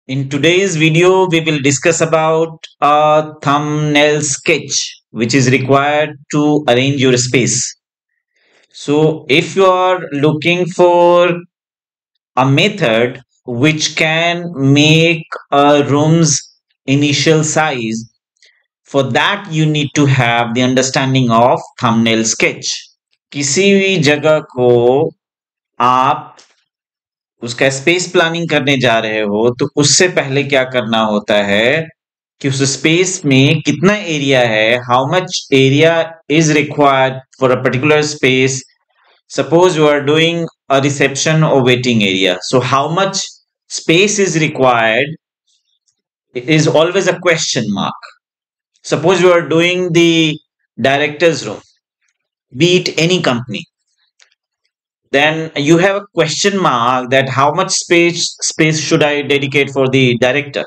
In today's video, we will discuss about a thumbnail sketch which is required to arrange your space. So if you are looking for a method which can make a room's initial size, for that you need to have the understanding of thumbnail sketch. किसी भी जगह को आप उसका space planning करने जा रहे हो तो उससे पहले क्या करना होता है कि उस स्पेस में कितना एरिया है, how much area is required for a particular space. Suppose you are doing a reception or waiting area. So how much space is required is always a question mark. Suppose you are doing the director's room, be it any company, then you have a question mark that how much space should I dedicate for the director.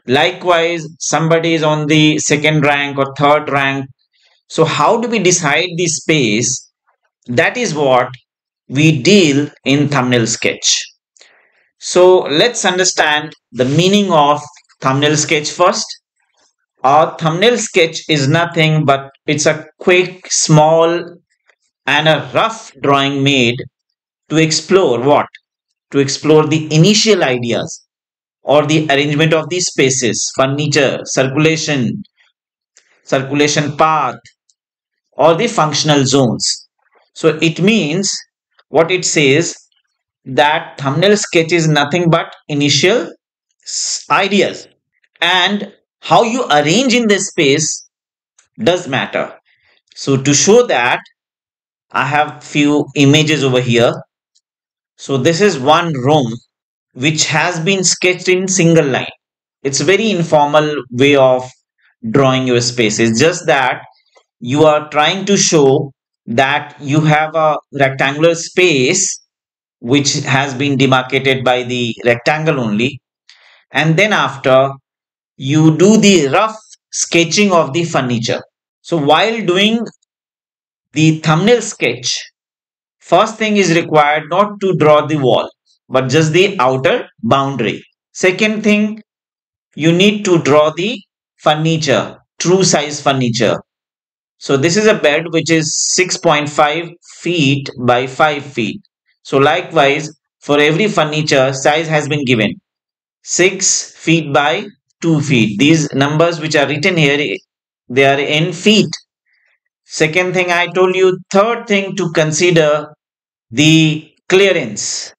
Likewise, somebody is on the second rank or third rank. So how do we decide the space? That is what we deal in thumbnail sketch. So let's understand the meaning of thumbnail sketch first. A thumbnail sketch is nothing but it's a quick, small and a rough drawing made to explore what? To explore the initial ideas or the arrangement of the spaces, furniture, circulation path, or the functional zones. So it means what it says that thumbnail sketch is nothing but initial ideas, and how you arrange in this space does matter. So to show that, I have few images over here. So this is one room which has been sketched in single line. It's a very informal way of drawing your space. It's just that you are trying to show that you have a rectangular space which has been demarcated by the rectangle only, and then after you do the rough sketching of the furniture. So while doing the thumbnail sketch, first thing is required not to draw the wall but just the outer boundary. Second thing, you need to draw the furniture, true size furniture. So this is a bed which is 6.5 feet by 5 feet. So likewise, for every furniture, size has been given 6 feet by 2 feet. These numbers which are written here, they are in feet. Second thing I told you. Third thing to consider, the clearance.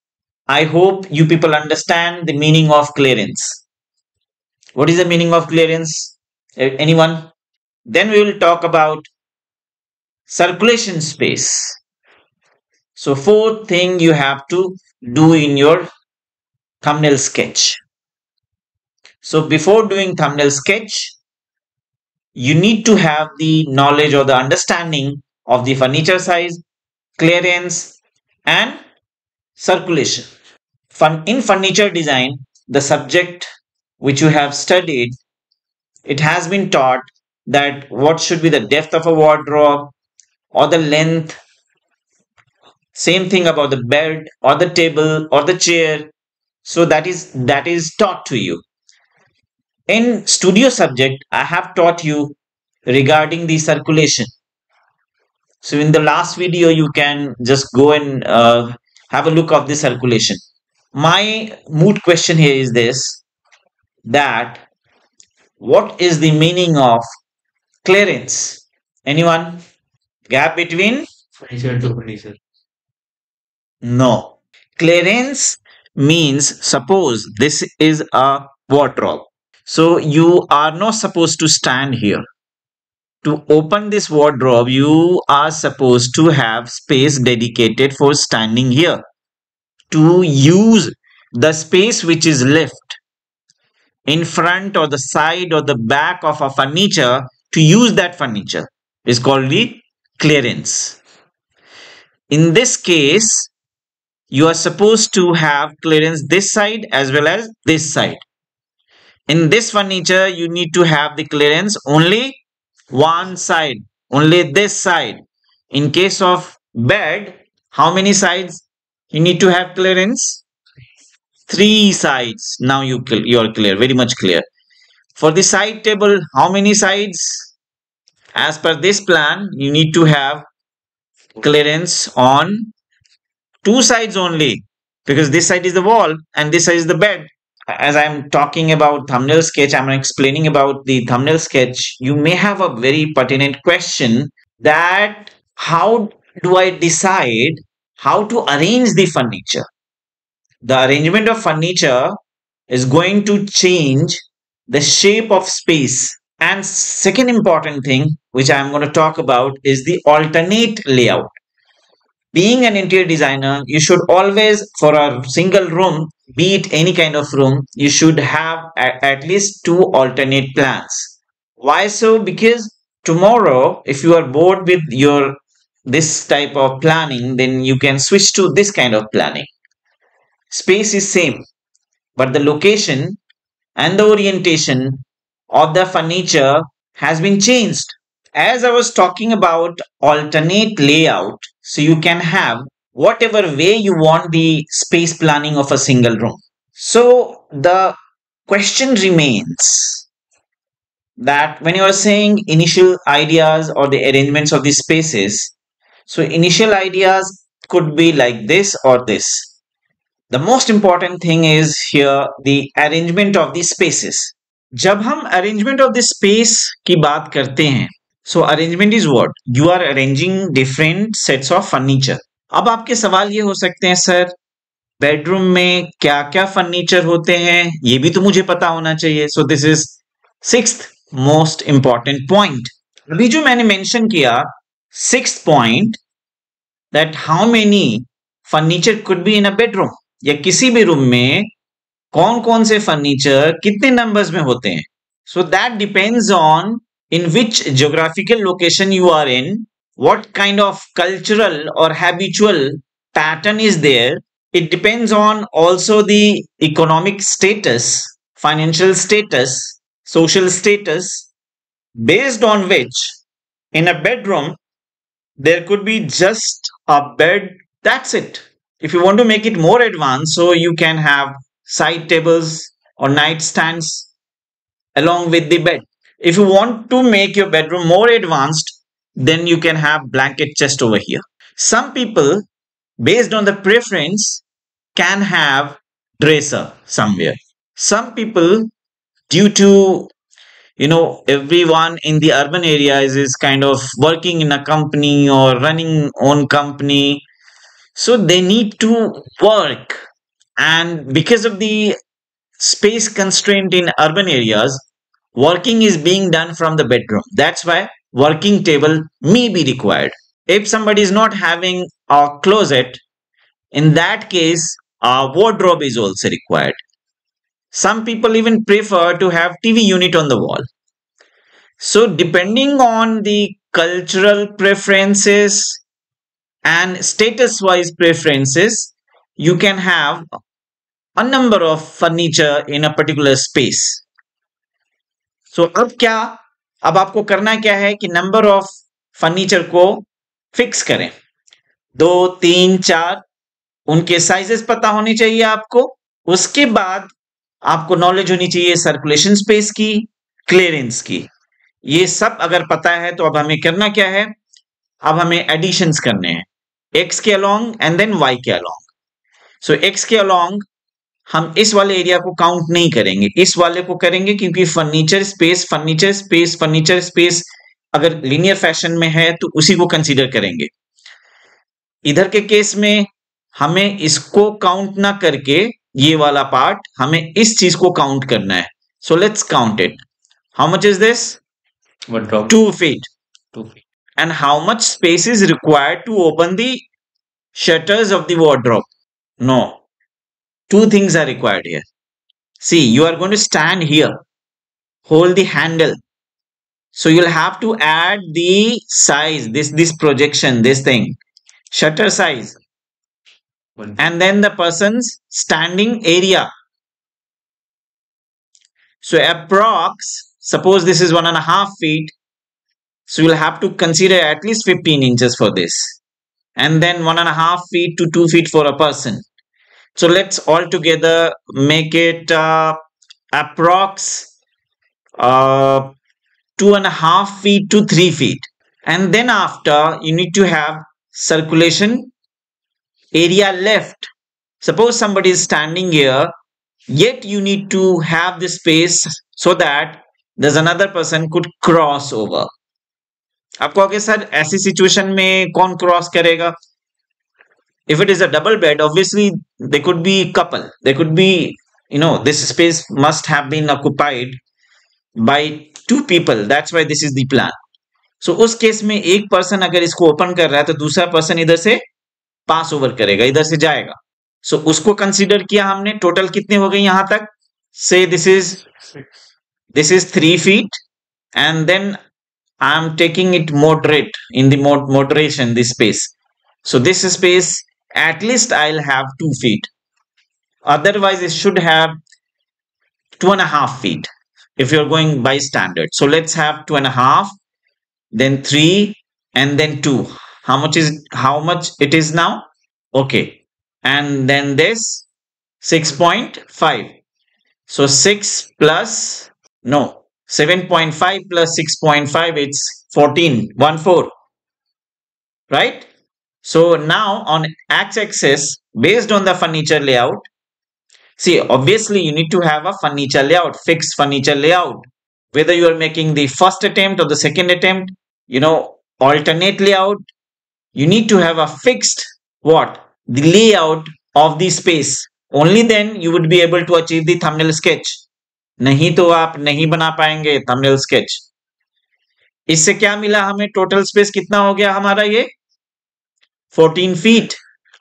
I hope you people understand the meaning of clearance. What is the meaning of clearance? Anyone? Then we will talk about circulation space. So fourth thing you have to do in your thumbnail sketch. So before doing thumbnail sketch, you need to have the knowledge or the understanding of the furniture size, clearance, and circulation. In furniture design, the subject which you have studied, it has been taught that what should be the depth of a wardrobe or the length. Same thing about the bed or the table or the chair. So that is taught to you. In studio subject, I have taught you regarding the circulation. So in the last video, you can just go and have a look of the circulation. My moot question here is this, that what is the meaning of clearance? Anyone? Gap between? Furniture to furniture. No. Clearance means, suppose this is a wardrobe. So you are not supposed to stand here. To open this wardrobe, you are supposed to have space dedicated for standing here. To use the space which is left in front or the side or the back of a furniture, to use that furniture is called the clearance. In this case, you are supposed to have clearance this side as well as this side. In this furniture, you need to have the clearance only one side, only this side. In case of bed, how many sides you need to have clearance? three sides. Now you are clear, very much clear. For the side table, how many sides? As per this plan, you need to have clearance on two sides only, because this side is the wall and this side is the bed. As I'm talking about thumbnail sketch, I'm explaining about the thumbnail sketch. You may have a very pertinent question that how do I decide how to arrange the furniture? The arrangement of furniture is going to change the shape of space. And second important thing which I'm going to talk about is the alternate layout. Being an interior designer, you should always, for a single room, be it any kind of room, you should have at least two alternate plans. Why so? Because tomorrow, if you are bored with your this type of planning, then you can switch to this kind of planning. Space is same, but the location and the orientation of the furniture has been changed. As I was talking about alternate layout, so you can have whatever way you want the space planning of a single room. So the question remains that when you are saying initial ideas or the arrangements of the spaces, so initial ideas could be like this or this. The most important thing is here the arrangement of the spaces. जब हम arrangement of the space की बात करते हैं, so arrangement is what? You are arranging different sets of furniture. अब आपके सवाल ये हो सकते हैं, सर बेडरूम में क्या क्या फर्नीचर होते हैं ये भी तो मुझे पता होना चाहिए. So this is sixth most important point. अभी जो मैंने मेंशन किया sixth point, that how many furniture could be in a bedroom, या किसी भी रूम में कौन कौन से फर्नीचर कितने नंबर्स में होते हैं. So that depends on in which geographical location you are in, what kind of cultural or habitual pattern is there. It depends on also the economic status, financial status, social status, based on which in a bedroom there could be just a bed, that's it. If you want to make it more advanced, so you can have side tables or nightstands along with the bed. If you want to make your bedroom more advanced, then you can have blanket chest over here. Some people, based on the preference, can have dresser somewhere. Some people, due to everyone in the urban areas is kind of working in a company or running own company, so they need to work, and because of the space constraint in urban areas, working is being done from the bedroom. That's why working table may be required. If somebody is not having a closet, in that case a wardrobe is also required. Some people even prefer to have TV unit on the wall. So depending on the cultural preferences and status wise preferences, you can have a number of furniture in a particular space. सो अब आपको करना क्या है कि number of furniture को fix करें, 2, 3, 4, उनके sizes पता होनी चाहिए आपको. उसके बाद आपको नॉलेज होनी चाहिए सर्कुलेशन स्पेस की, क्लियरेंस की. ये सब अगर पता है तो अब हमें करना क्या है, अब हमें एडिशंस करने हैं एक्स के अलोंग एंड देन वाई के अलोंग. सो एक्स के अलोंग हम इस वाले एरिया को काउंट नहीं करेंगे, इस वाले को करेंगे, क्योंकि furniture space furniture space furniture space अगर लीनियर फैशन में है तो उसी को कंसीडर करेंगे. इधर के केस में हमें इसको काउंट ना करके ये वाला पार्ट हमें इस चीज को काउंट करना है. So let's count it. How much is this? 2 feet. 2 feet. And how much space is required to open the shutters of the wardrobe? No. 2 things are required here. See, you are going to stand here, hold the handle. So you'll have to add the size, this projection, this thing, shutter size, and then the person's standing area. So approx, suppose this is 1.5 feet. So you'll have to consider at least 15 inches for this, and then 1.5 feet to 2 feet for a person. So let's all together make it approx 2.5 feet to 3 feet. And then after, you need to have circulation area left. Suppose somebody is standing here, yet you need to have the space so that there's another person could cross over. आप कहोगे sir ऐसी situation में कौन cross करेगा? If it is a double bed, obviously there could be couple. There could be, this space must have been occupied by two people. That's why this is the plan. So उस case में एक person अगर इसको open कर रहा है तो दूसरा पर्सन इधर से पास ओवर करेगा, इधर से जाएगा. सो उसको कंसीडर किया हमने. टोटल कितने हो गए यहां तक? से this is 3 feet, and then I am taking it moderate in the moderation, this space. So this space at least I'll have 2 feet. Otherwise it should have 2.5 feet if you're going by standard. So let's have 2.5, then 3, and then 2. How much it is now? Okay. And then this 6.5. So 7.5 plus 6.5, it's 14, 1/4. Right? So now on x-axis, based on the furniture layout, see, obviously you need to have a furniture layout, fixed furniture layout. Whether you are making the first attempt or the second attempt, alternate layout, you need to have a fixed the layout of the space. Only then you would be able to achieve the thumbnail sketch. नहीं तो आप नहीं बना पाएंगे thumbnail sketch. इससे क्या मिला हमें? टोटल स्पेस कितना हो गया हमारा? ये 14 feet.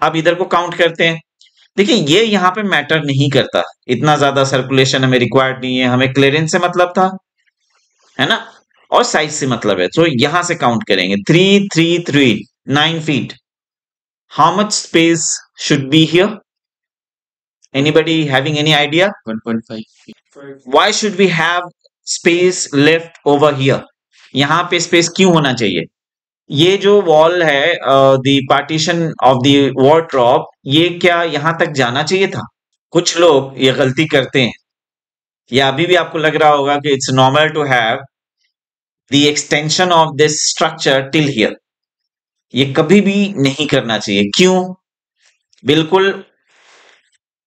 अब इधर को काउंट करते हैं. देखिए ये यहाँ पे मैटर नहीं करता, इतना ज्यादा सर्कुलेशन हमें रिक्वायर्ड नहीं है, हमें क्लियरेंस से मतलब था, है ना, और साइज से मतलब है. तो यहां से काउंट करेंगे. 3, 3, 3, 9 feet. How much space should be here? Anybody having any idea? 1.5 feet. Why should we have space left over here? यहाँ पे स्पेस क्यों होना चाहिए? ये जो वॉल है, the partition of the wardrobe, ये क्या यहाँ तक जाना चाहिए था? कुछ लोग ये गलती करते हैं, या अभी भी आपको लग रहा होगा कि it's normal to have the extension of this structure till here. ये कभी भी नहीं करना चाहिए. क्यों? बिल्कुल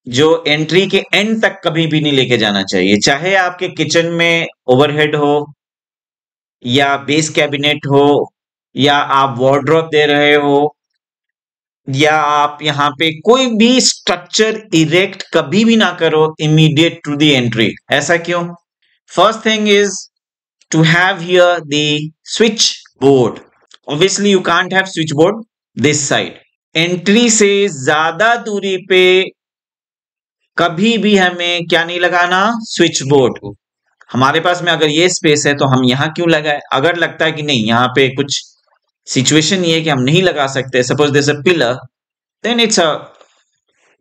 जो एंट्री के एंड तक कभी भी नहीं लेके जाना चाहिए. चाहे आपके किचन में ओवरहेड हो, या बेस कैबिनेट हो, या आप वार्डरोब दे रहे हो, या आप यहाँ पे कोई भी स्ट्रक्चर इरेक्ट कभी भी ना करो इमीडिएट टू द एंट्री. ऐसा क्यों? First thing is to have here the switchboard. Obviously you can't have switchboard this side. Entry से ज्यादा दूरी पे कभी भी हमें क्या नहीं लगाना? Switch board. हमारे पास में अगर ये स्पेस है तो हम यहां क्यों लगाए? अगर लगता है कि नहीं यहाँ पे कुछ सिचुएशन ये है कि हम नहीं लगा सकते, suppose this a pillar, then it's a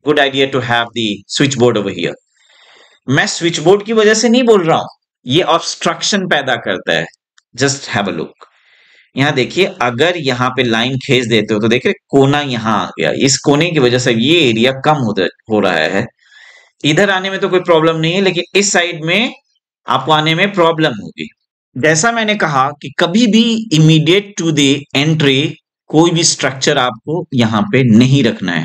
good idea to have the switchboard over here. मैं स्विच बोर्ड की वजह से नहीं बोल रहा हूं, ये ऑब्स्ट्रक्शन पैदा करता है. Just have a look. यहाँ देखिए, अगर यहाँ पे लाइन खींच देते हो तो देखिए कोना यहाँ आ गया. इस कोने की वजह से ये एरिया कम हो रहा है. इधर आने में तो कोई प्रॉब्लम नहीं है, लेकिन इस साइड में आपको आने में प्रॉब्लम होगी. जैसा मैंने कहा कि कभी भी इमीडिएट टू द एंट्री कोई भी स्ट्रक्चर आपको यहाँ पे नहीं रखना है,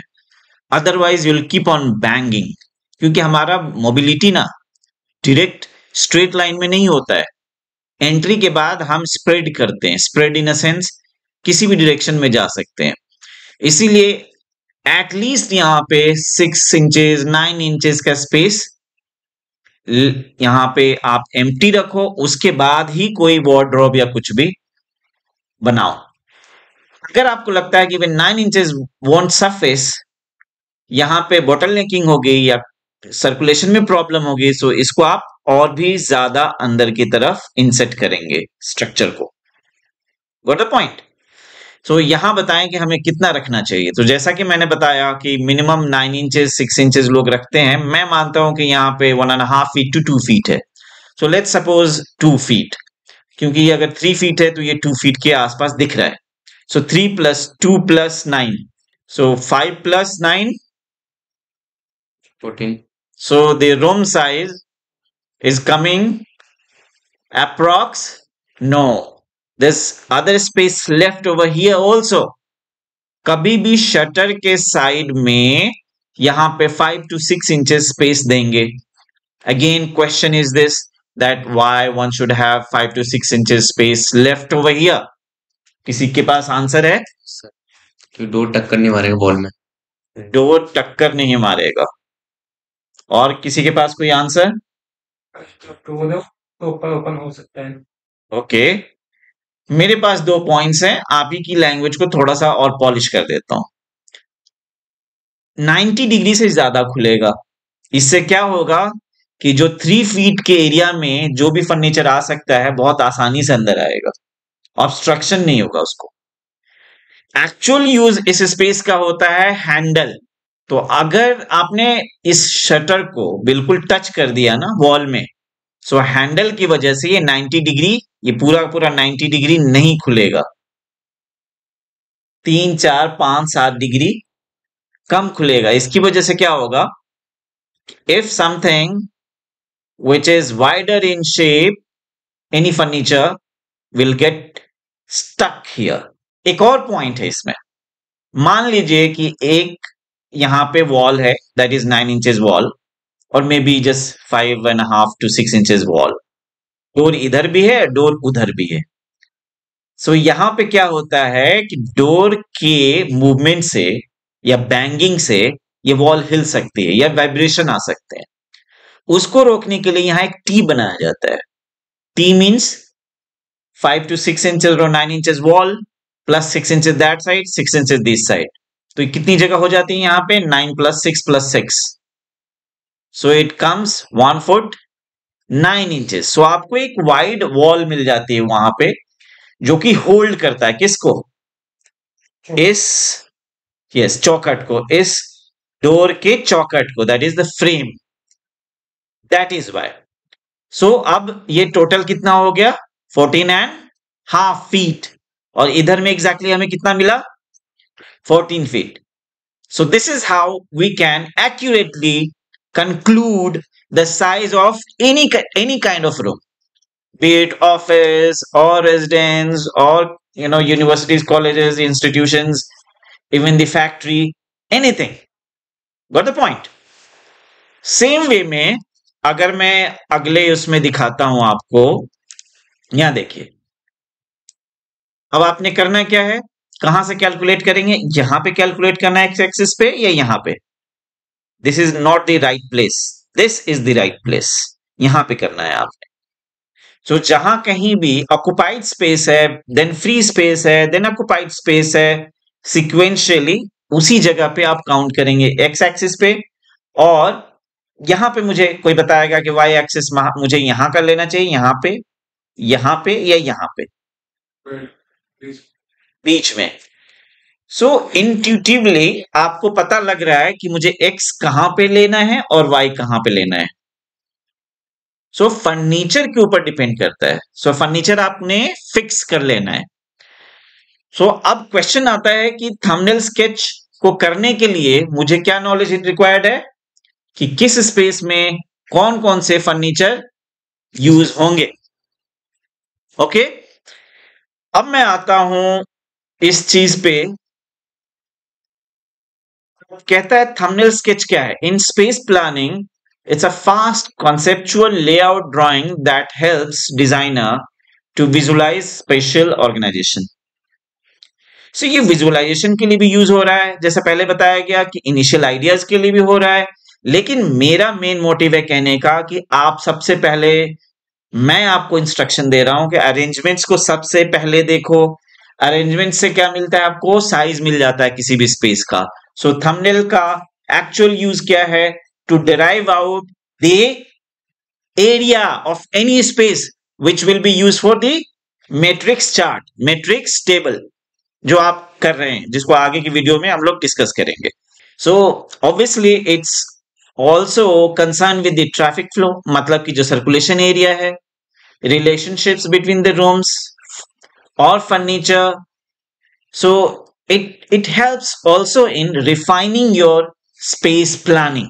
otherwise you will keep on banging. क्योंकि हमारा मोबिलिटी ना डायरेक्ट स्ट्रेट लाइन में नहीं होता है. एंट्री के बाद हम स्प्रेड करते हैं. स्प्रेड इन अ सेंस किसी भी डायरेक्शन में जा सकते हैं. इसीलिए एटलीस्ट यहाँ पे 6 इंचेस 9 इंचेस का स्पेस यहाँ पे आप एम्प्टी रखो, उसके बाद ही कोई वार्डरोब या कुछ भी बनाओ. अगर आपको लगता है कि 9 इंचेस वोंट सफिस, यहाँ पे बॉटल नेकिंग हो गई या सर्कुलेशन में प्रॉब्लम हो गई, सो इसको आप और भी ज्यादा अंदर की तरफ इंसर्ट करेंगे स्ट्रक्चर को. Got the point? सो यहां बताएं कि हमें कितना रखना चाहिए. तो जैसा कि मैंने बताया कि मिनिमम 9 इंचेस 6 इंचेस लोग रखते हैं. मैं मानता हूं कि यहाँ पे 1.5 फीट टू 2 फीट है. सो लेट्स सपोज 2 फीट, क्योंकि ये अगर 3 फीट है तो ये 2 फीट के आसपास दिख रहा है. सो 3 + 2 + 9, सो 5 + 9 14. So the room size is coming approx. No, there's other space left over here also. कभी भी शटर के साइड में यहां पे 5 to 6 inches स्पेस देंगे. Again, question is this, that why one should have 5 to 6 inches space left over here. किसी के पास answer है? सर क्यों डोर टक्कर नहीं मारेगा बॉल में? डोर टक्कर नहीं मारेगा. और किसी के पास कोई आंसर? तो ओपन हो सकता है. ओके, मेरे पास 2 पॉइंट्स हैं. आप ही की लैंग्वेज को थोड़ा सा और पॉलिश कर देता हूं. 90 डिग्री से ज्यादा खुलेगा. इससे क्या होगा कि जो 3 फीट के एरिया में जो भी फर्नीचर आ सकता है बहुत आसानी से अंदर आएगा. ऑब्स्ट्रक्शन नहीं होगा उसको. एक्चुअल यूज इस स्पेस का होता है हैंडल. तो अगर आपने इस शटर को बिल्कुल टच कर दिया ना वॉल में, सो हैंडल की वजह से ये 90 डिग्री, ये पूरा पूरा 90 डिग्री नहीं खुलेगा. 3, 4, 5, 7 डिग्री कम खुलेगा. इसकी वजह से क्या होगा, if something which is wider in shape, any furniture will get stuck here. एक और पॉइंट है इसमें. मान लीजिए कि एक यहां पे वॉल है, दैट इज 9 inches वॉल, और may be just 5.5 to 6 inches wall. Door इधर भी है, डोर उधर भी है. सो यहां पे क्या होता है कि डोर के मूवमेंट से या बैंगिंग से ये वॉल हिल सकती है या वाइब्रेशन आ सकते हैं. उसको रोकने के लिए यहां एक टी बनाया जाता है. T means 5 to 6 inches or 9 inches wall plus 6 inches that side, 6 inches this side. तो कितनी जगह हो जाती है यहां पे? 9 plus 6 plus 6. So it comes 1 foot 9 inches. So आपको एक वाइड वॉल मिल जाती है वहां पे जो कि होल्ड करता है किसको? इस यस चौखट को, इस डोर के चौखट को, that is the frame. That is why. So अब ये टोटल कितना हो गया? 14.5 feet. और इधर में एग्जैक्टली हमें कितना मिला? 14 feet. So this is how we can accurately conclude the size of any kind of room, be it office or residence or universities, colleges, institutions, even the factory, anything. Got the point? Same way में अगर मैं अगले उसमें दिखाता हूं आपको, यहां देखिए. अब आपने करना क्या है, कहां से कैलकुलेट करेंगे? यहां पे कैलकुलेट करना है एक्स एक्सिस पे या यहां पे? This is not the right place, this is the right place. यहां पे करना है आपने. सो जहां कहीं भी ऑक्युपाइड स्पेस है, देन फ्री स्पेस है, देन ऑक्युपाइड स्पेस है, सिक्वेंशियली उसी जगह पे आप काउंट करेंगे एक्स एक्सिस पे. और यहां पे मुझे कोई बताएगा कि वाई एक्सिस मुझे यहां कर लेना चाहिए, यहां पे या यहां पे, बीच में. सो इंट्यूटिवली आपको पता लग रहा है कि मुझे एक्स कहां पे लेना है और वाई कहां पे लेना है. सो फर्नीचर के ऊपर डिपेंड करता है. सो फर्नीचर आपने फिक्स कर लेना है. सो अब क्वेश्चन आता है कि थंबनेल स्केच को करने के लिए मुझे क्या नॉलेज रिक्वायर्ड है कि किस स्पेस में कौन कौन से फर्नीचर यूज होंगे. ओके, अब मैं आता हूं इस चीज पे. कहता है थंबनेल स्केच क्या है? In space planning it's a fast conceptual layout drawing that helps designer to visualise spatial organisation. So ये विजुअलाइजेशन के लिए भी यूज हो रहा है, जैसे पहले बताया गया कि इनिशियल आइडियाज के लिए भी हो रहा है. लेकिन मेरा मेन मोटिव है कहने का कि आप सबसे पहले, मैं आपको इंस्ट्रक्शन दे रहा हूं कि अरेंजमेंट्स को सबसे पहले देखो. अरेंजमेंट से क्या मिलता है आपको? साइज मिल जाता है किसी भी स्पेस का. सो थंबनेल का एक्चुअल यूज क्या है? To derive out the area of any space which will be use for the matrix chart, matrix table जो आप कर रहे हैं, जिसको आगे की वीडियो में हम लोग डिस्कस करेंगे. So obviously it's also concern with the traffic flow, मतलब कि जो सर्कुलेशन एरिया है, relationships between the rooms or furniture. So it helps also in refining your space planning.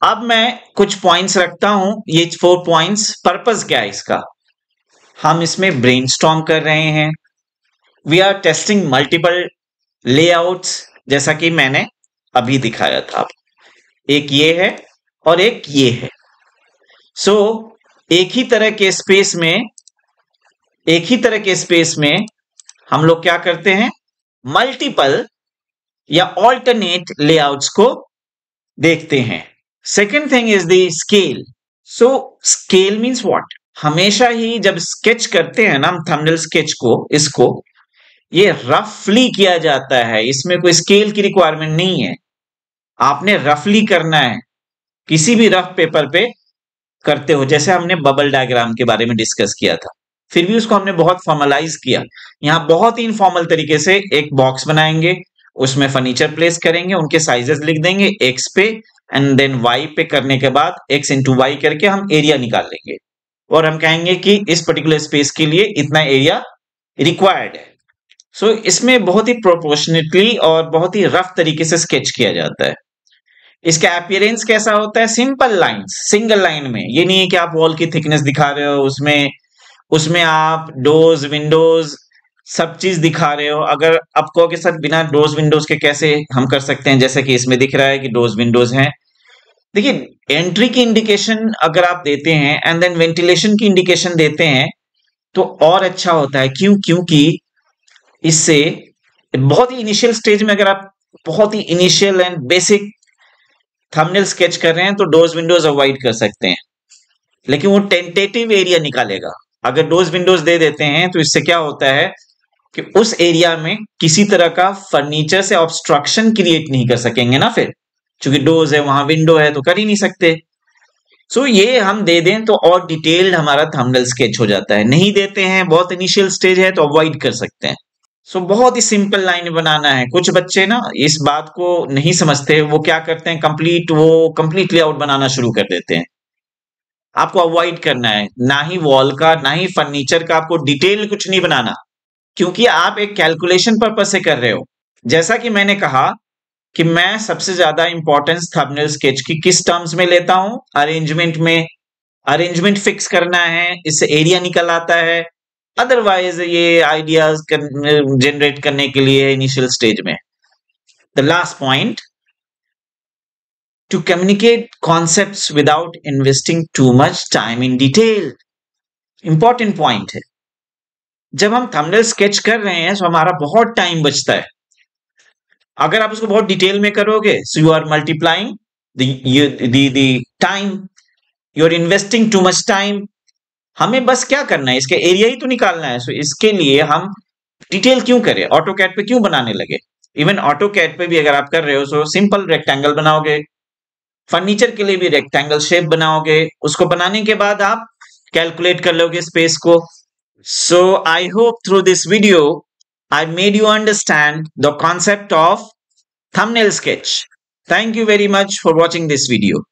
अब मैं कुछ पॉइंट्स रखता हूं, ये 4 पॉइंट्स। पर्पस क्या है इसका? हम इसमें ब्रेनस्टॉर्म कर रहे हैं, we are testing multiple layouts, जैसा कि मैंने अभी दिखाया था। एक ये है और एक ये है। सो एक ही तरह के स्पेस में हम लोग क्या करते हैं, मल्टीपल या ऑल्टरनेट लेआउट्स को देखते हैं। Second thing is the scale. So scale means what? हमेशा ही जब स्केच करते हैं ना हम थंबनेल स्केच को, इसको ये रफली किया जाता है, इसमें कोई स्केल की रिक्वायरमेंट नहीं है। आपने रफली करना है, किसी भी रफ पेपर पे करते हो, जैसे हमने बबल डायग्राम के बारे में डिस्कस किया था, फिर भी उसको हमने बहुत फॉर्मलाइज किया। यहां बहुत ही इनफॉर्मल तरीके से एक बॉक्स बनाएंगे, उसमें फर्नीचर प्लेस करेंगे, उनके साइजेस लिख देंगे एक्स पे एंड देन वाई पे, करने के बाद एक्स इंटू वाई करके हम एरिया निकाल लेंगे और हम कहेंगे कि इस पर्टिकुलर स्पेस के लिए इतना एरिया रिक्वायर्ड है। सो इसमें बहुत ही प्रोपोर्शनेटली और बहुत ही रफ तरीके से स्केच किया जाता है। इसका अपीयरेंस कैसा होता है? सिंपल लाइंस, सिंगल लाइन में। ये नहीं है कि आप वॉल की थिकनेस दिखा रहे हो, उसमें आप डोर्स विंडोज सब चीज दिखा रहे हो। अगर आप कहो कि सर बिना डोर्स विंडोज के कैसे हम कर सकते हैं, जैसे कि इसमें दिख रहा है कि डोर्स विंडोज हैं। देखिए, एंट्री की इंडिकेशन अगर आप देते हैं एंड देन वेंटिलेशन की इंडिकेशन देते हैं तो और अच्छा होता है। क्योंकि इससे बहुत ही इनिशियल स्टेज में, अगर आप बहुत ही initial and basic thumbnail sketch कर रहे हैं तो डोर्स विंडोज अवॉइड कर सकते हैं, लेकिन वो टेंटेटिव एरिया निकालेगा। अगर डोर्स विंडोज दे देते हैं तो इससे क्या होता है कि उस एरिया में किसी तरह का फर्नीचर से ऑब्स्ट्रक्शन क्रिएट नहीं कर सकेंगे ना, फिर क्योंकि डोर्स है वहां विंडो है तो कर ही नहीं सकते। सो ये हम दे दें तो और डिटेल्ड हमारा थंबनेल स्केच हो जाता है। नहीं देते हैं, बहुत इनिशियल स्टेज है तो अवॉइड कर सकते हैं। सो बहुत ही सिंपल लाइन बनाना है। कुछ बच्चे ना इस बात को नहीं समझते, वो क्या करते हैं, कंप्लीट लेआउट बनाना शुरू कर देते हैं। आपको अवॉइड करना है, ना ही वॉल का ना ही फर्नीचर का आपको डिटेल कुछ नहीं बनाना, क्योंकि आप एक कैलकुलेशन पर्पस से कर रहे हो। जैसा कि मैंने कहा कि मैं सबसे ज्यादा इंपॉर्टेंस थंबनेल स्केच की किस टर्म्स में लेता हूं? अरेंजमेंट में। अरेंजमेंट फिक्स करना है, इससे एरिया निकल आता है। अदरवाइज ये आइडियाज जनरेट करने के लिए इनिशियल स्टेज में। The last point, to communicate concepts without investing too much time in detail. Important point है। जब हम थंबनेल स्केच कर रहे हैं तो हमारा बहुत टाइम बचता है। अगर आप उसको बहुत डिटेल में करोगे so you are multiplying the time, you are investing too much time. हमें बस क्या करना है, इसके एरिया ही तो निकालना है। सो इसके लिए हम डिटेल क्यों करें, ऑटो कैड पे क्यों बनाने लगे? इवन ऑटो कैड पे भी अगर आप कर रहे हो सो सिंपल रेक्टेंगल बनाओगे, फर्नीचर के लिए भी रेक्टेंगल शेप बनाओगे, उसको बनाने के बाद आप कैलकुलेट कर लोगे स्पेस को। So I hope through this video I made you understand the concept of thumbnail sketch. Thank you very much for watching this video.